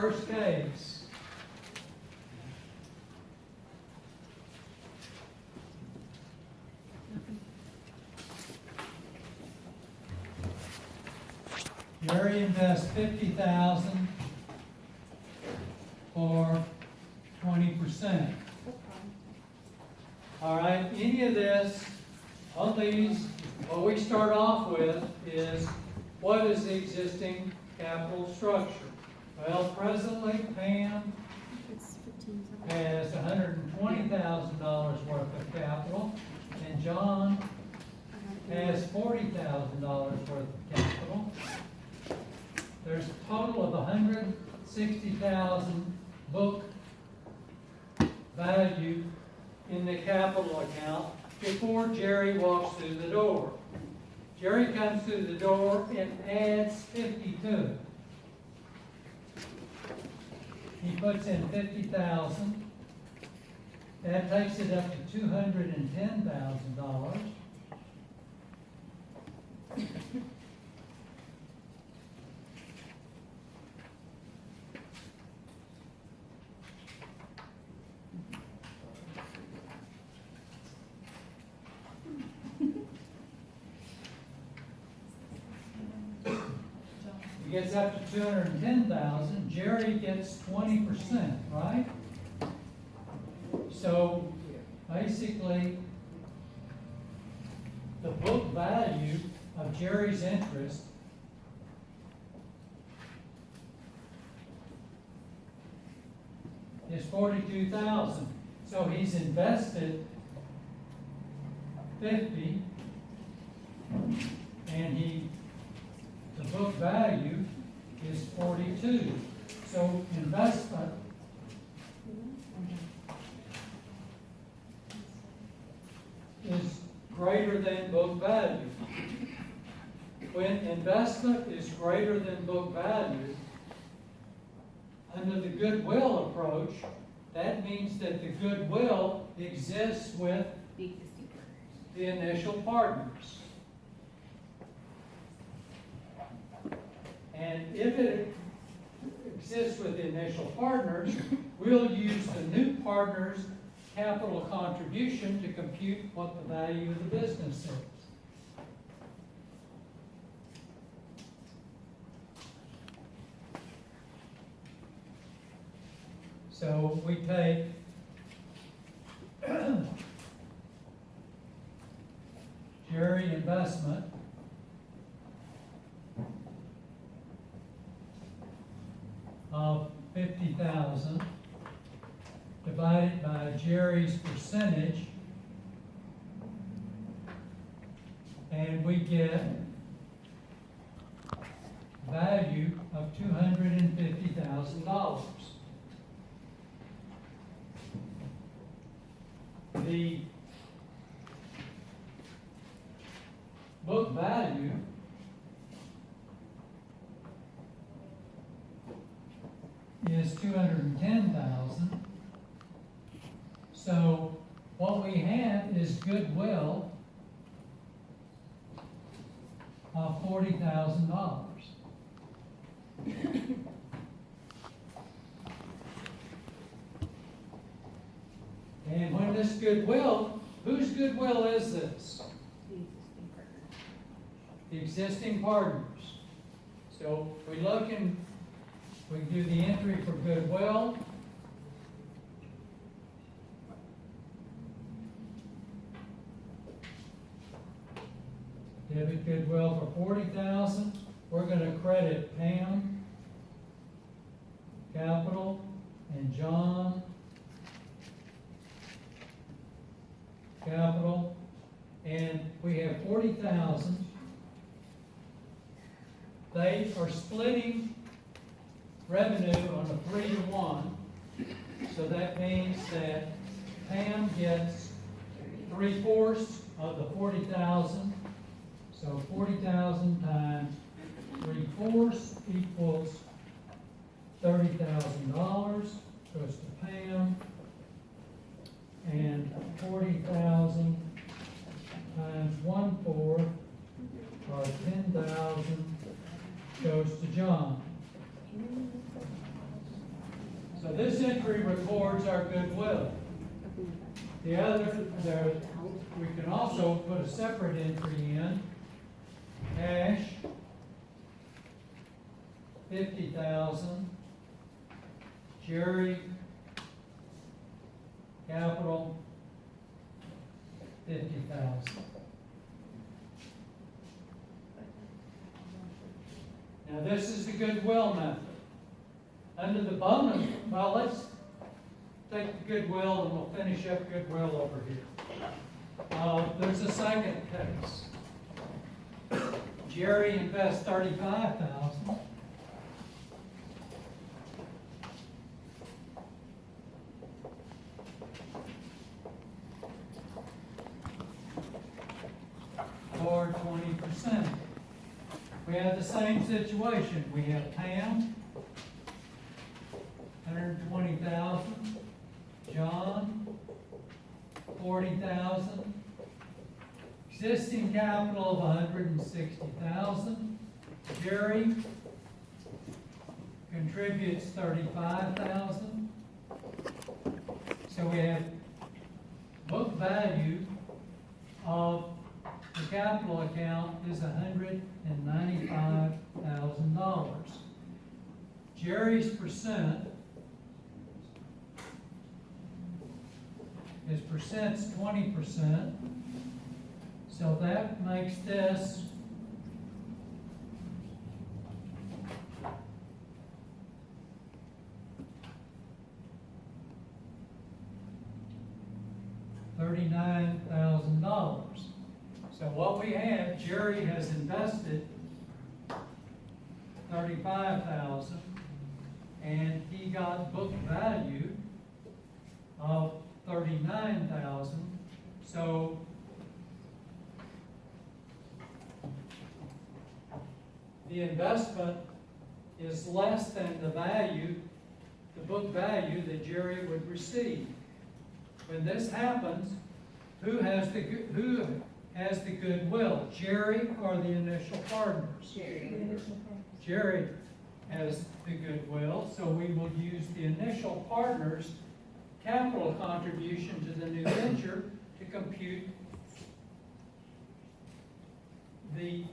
first case. Jerry invests $50,000 for 20%. All right, any of this, on these, what we start off with is, what is the existing capital structure? Well, presently Pam has $120,000 worth of capital, and John has $40,000 worth of capital. There's a total of $160,000 book value in the capital account before Jerry walks through the door. Jerry comes through the door and adds 50 to it. He puts in 50,000. That takes it up to $210,000. Gets up to $210,000, Jerry gets 20%, right? So basically, the book value of Jerry's interest is $42,000. So he's invested 50, and the book value is 42. So investment is greater than book value. When investment is greater than book value, under the Goodwill approach, that means that the Goodwill exists with the initial partners. And if it exists with the initial partners, we'll use the new partner's capital contribution to compute what the value of the business is. So we take Jerry investment of 50,000 divided by Jerry's percentage, and we get value of $250,000. The book value is $210,000. So what we have is Goodwill of $40,000. And when this Goodwill, whose Goodwill is this? The existing partners. So we look and we do the entry for Goodwill. Debit Goodwill for $40,000. We're going to credit Pam, capital, and John, capital, and we have $40,000. They are splitting revenue on a 3-to-1, so that means that Pam gets 3/4 of the $40,000. So 40,000 times 3/4 equals $30,000. Goes to Pam, and 40,000 times 1/4 or 10,000 goes to John. this entry records our goodwill. The other, we can also put a separate entry in, cash, 50,000, Jerry, capital, 50,000. Now this is the goodwill method. Under the bonus, well, let's take the goodwill and we'll finish up goodwill over here. There's a second case. Jerry invests 35,000. Or 20%. We have the same situation. We have Pam, 120,000. John, 40,000. Existing capital of 160,000. Jerry contributes 35,000. So we have book value of the capital account is $195,000. Jerry's percent, his percent's 20%, so that makes this $39,000. So what we have, Jerry has invested 35,000, and he got book value of 39,000. So the investment is less than the value, the book value that Jerry would receive. When this happens, who has the goodwill? Jerry or the initial partners? Jerry. Jerry has the goodwill, so we will use the initial partners' capital contribution to the new venture to compute the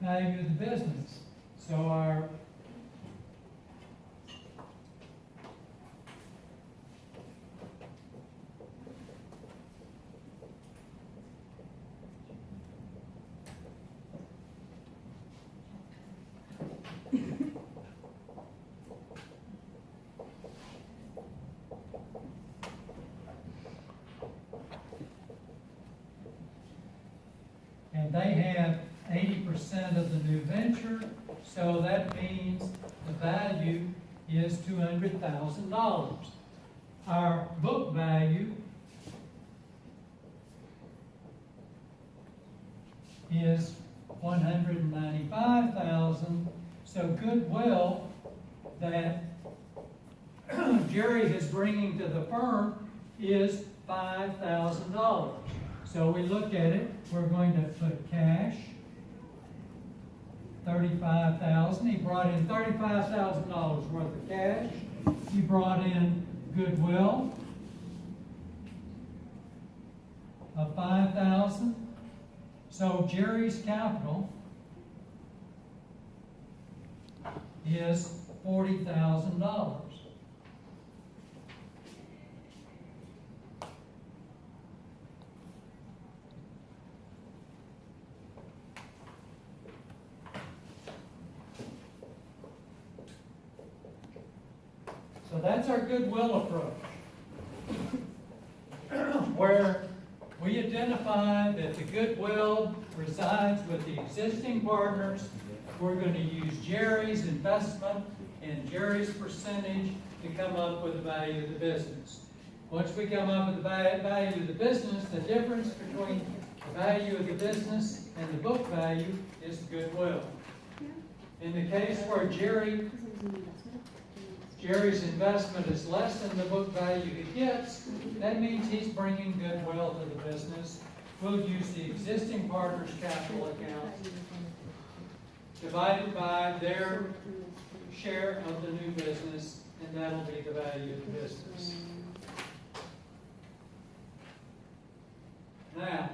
value of the business. So our and they have 80% of the new venture, so that means the value is $200,000. Our book value is $195,000, so goodwill that Jerry is bringing to the firm is $5,000. So we look at it, we're going to put cash, 35,000. He brought in $35,000 worth of cash. He brought in goodwill of 5,000. So Jerry's capital is $40,000. So that's our goodwill approach, where we identify that the goodwill resides with the existing partners. We're going to use Jerry's investment and Jerry's percentage to come up with the value of the business. Once we come up with the value of the business, the difference between the value of the business and the book value is the goodwill. In the case where Jerry's investment is less than the book value he gets, that means he's bringing goodwill to the business. We'll use the existing partner's capital account divided by their share of the new business, and that'll be the value of the business. Now,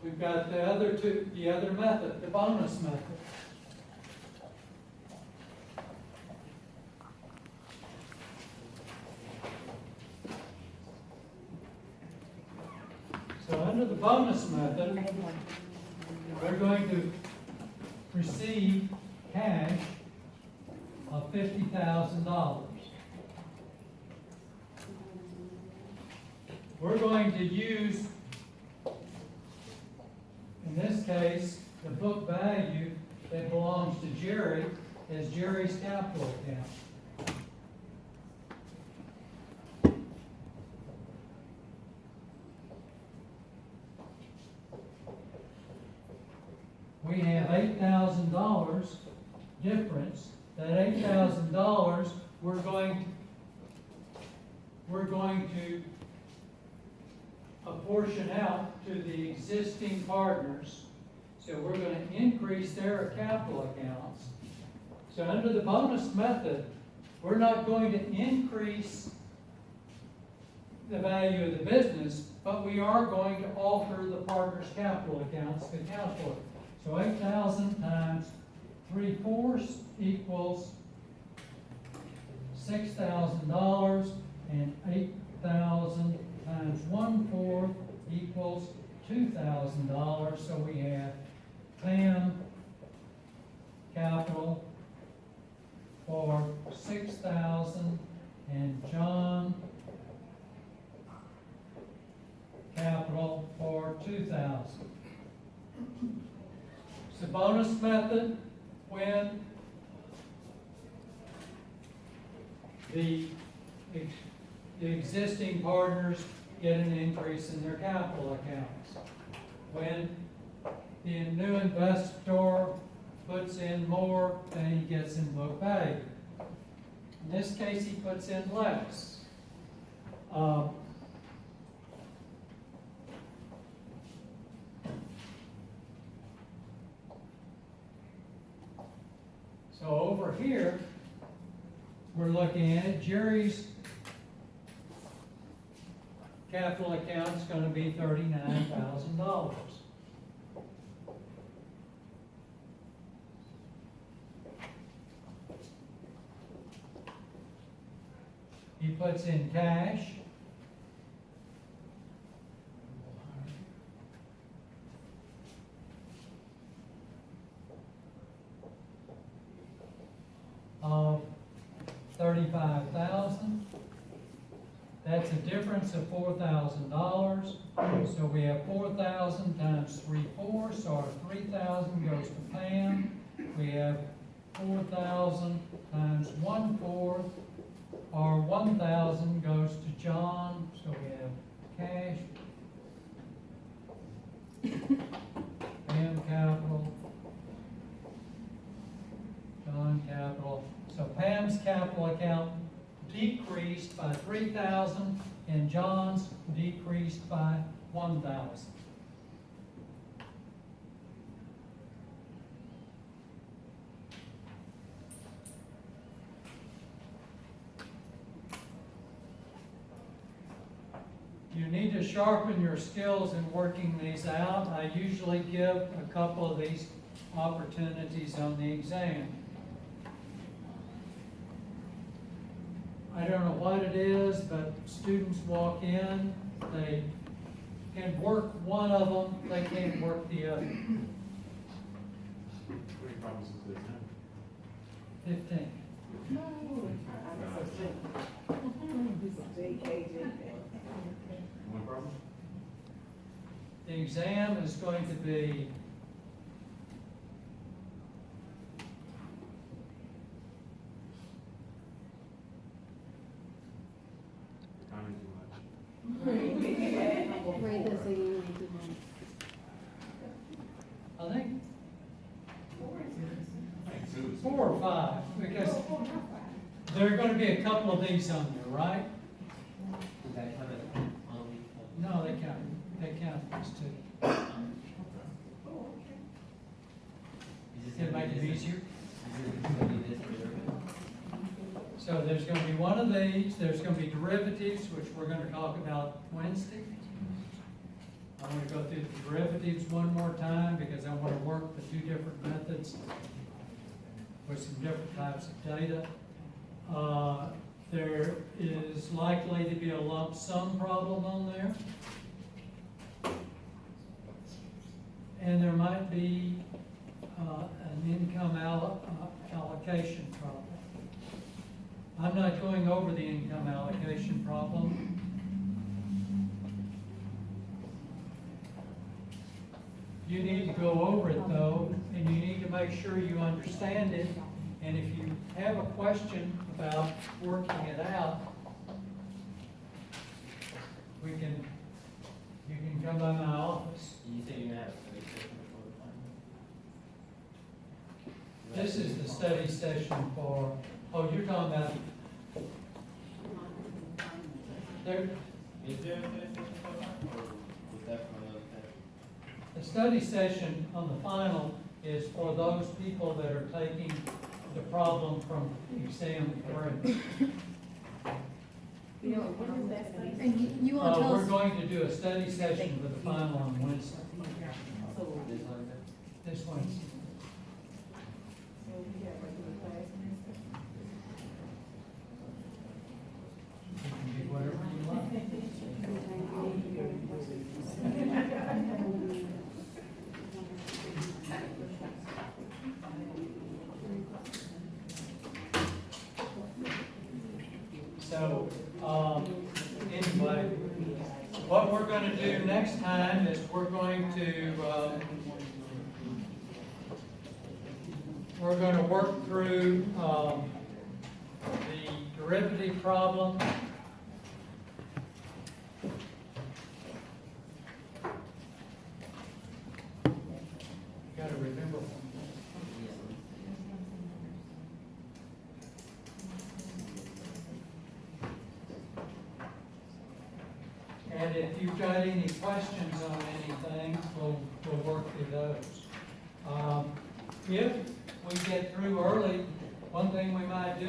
we've got the other method, the bonus method. So under the bonus method, we're going to receive cash of $50,000. We're going to use, in this case, the book value that belongs to Jerry as Jerry's capital account. We have $8,000 difference. That $8,000 we're going to apportion out to the existing partners. So we're going to increase their capital accounts. So under the bonus method, we're not going to increase the value of the business, but we are going to alter the partners' capital accounts to account for it. So 8,000 times 3/4 equals $6,000, and 8,000 times 1/4 equals $2,000. So we have Pam capital for $6,000 and John capital for $2,000. It's the bonus method when the existing partners get an increase in their capital accounts. When the new investor puts in more than he gets in book value. In this case, he puts in less. So over here, we're looking at it. Jerry's capital account is going to be $39,000. He puts in cash. Of $35,000. That's a difference of $4,000. So we have 4,000 times 3/4. So our 3,000 goes to Pam. We have 4,000 times 1/4. Our 1,000 goes to John. So we have cash. Pam capital. John capital. So Pam's capital account decreased by 3,000 and John's decreased by 1,000. You need to sharpen your skills in working these out. I usually give a couple of these opportunities on the exam. I don't know what it is, but students walk in, they can work one of them, they can't work the other. How many problems is this now? 15. One problem? The exam is going to be Timing too much. Read this again. I think I think two is. 4 or 5, because there are going to be a couple of these on there, right? No, they count these two. Does it make it easier? Is it gonna be this or So there's gonna be one of these, there's gonna be derivatives, which we're gonna talk about Wednesday. I'm gonna go through the derivatives one more time, because I wanna work the two different methods with some different types of data. There is likely to be a lump sum problem on there. And there might be an income allocation problem. I'm not going over the income allocation problem. You need to go over it though, and you need to make sure you understand it. And if you have a question about working it out, you can come by my office. You say you're gonna have a study session before the plan? This is the study session for, oh, you're talking about, there, Is there a study session for that, or was that for another time? the study session on the final is for those people that are taking the problem from exam 3. And you want to tell We're us, going to do a study session for the final on Wednesday, This Wednesday? this Wednesday. You can do whatever you like. So, anyway, what we're gonna do next time is we're going to work through, the derivative problem. Gotta remember one. And if you've got any questions on anything, we'll work through those. If we get through early, one thing we might do